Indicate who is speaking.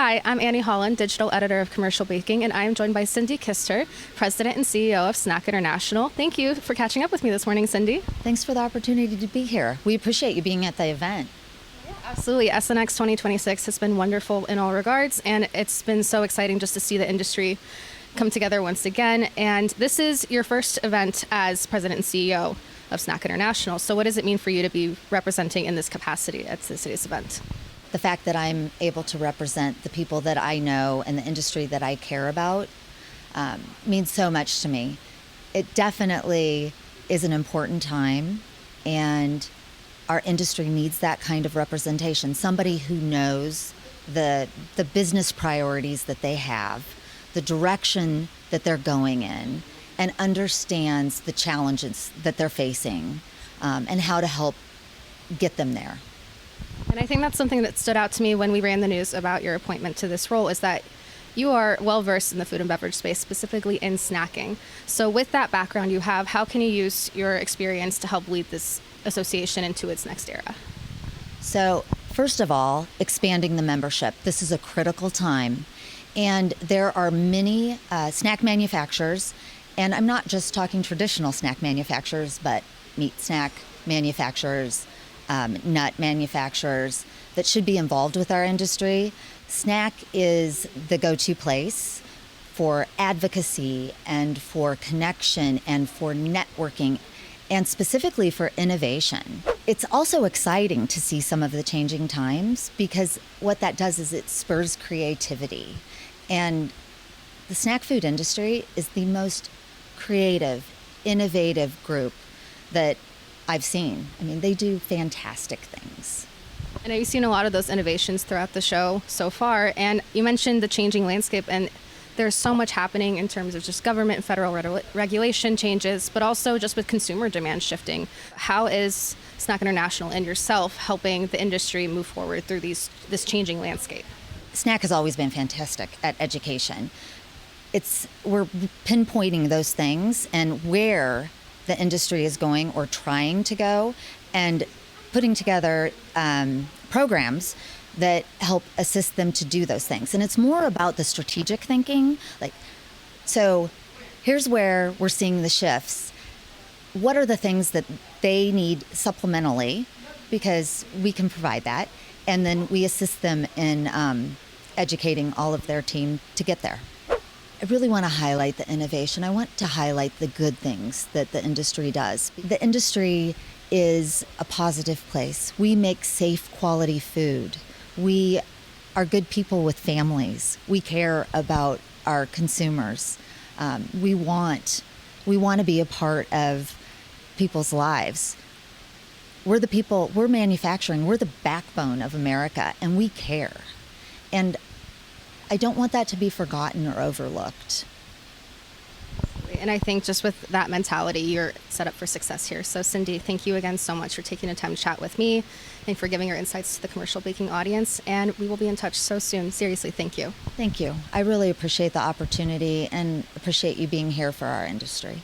Speaker 1: Hi, I'm Annie Hollon, digital editor of Commercial Baking, and I am joined by Cindy Kuester, president and CEO of SNAC International. Thank you for catching up with me this morning, Cindy.
Speaker 2: Thanks for the opportunity to be here. We appreciate you being at the event.
Speaker 1: Absolutely. SNX 2026 has been wonderful in all regards, and it's been so exciting just to see the industry come together once again. And this is your first event as president and CEO of SNAC International. So what does it mean for you to be representing in this capacity at today's event?
Speaker 2: The fact that I'm able to represent the people that I know and the industry that I care about means so much to me. It definitely is an important time, and our industry needs that kind of representation. Somebody who knows the business priorities that they have, the direction that they're going in, and understands the challenges that they're facing and how to help get them there.
Speaker 1: And I think that's something that stood out to me when we ran the news about your appointment to this role, is that you are well versed in the food and beverage space, specifically in snacking. So with that background you have, how can you use your experience to help lead this association into its next era?
Speaker 2: So first of all, expanding the membership. This is a critical time. And there are many snack manufacturers, and I'm not just talking traditional snack manufacturers, but meat snack manufacturers, nut manufacturers that should be involved with our industry. SNAC is the go-to place for advocacy and for connection and for networking, and specifically for innovation. It's also exciting to see some of the changing times, because what that does is it spurs creativity. And the snack food industry is the most creative, innovative group that I've seen. I mean, they do fantastic things.
Speaker 1: I know you've seen a lot of those innovations throughout the show so far, and you mentioned the changing landscape, and there's so much happening in terms of just government and federal regulation changes, but also just with consumer demand shifting. How is SNAC International and yourself helping the industry move forward through this changing landscape?
Speaker 2: SNAC has always been fantastic at education. We're pinpointing those things and where the industry is going or trying to go, and putting together programs that help assist them to do those things. And it's more about the strategic thinking. So here's where we're seeing the shifts. What are the things that they need supplementally, because we can provide that, and then we assist them in educating all of their team to get there. I really want to highlight the innovation. I want to highlight the good things that the industry does. The industry is a positive place. We make safe, quality food. We are good people with families. We care about our consumers. We want to be a part of people's lives. We're manufacturing, we're the backbone of America, and we care. And I don't want that to be forgotten or overlooked.
Speaker 1: And I think just with that mentality, you're set up for success here. So Cindy, thank you again so much for taking the time to chat with me and for giving your insights to the commercial baking audience. And we will be in touch so soon. Seriously, thank you.
Speaker 2: Thank you. I really appreciate the opportunity and appreciate you being here for our industry.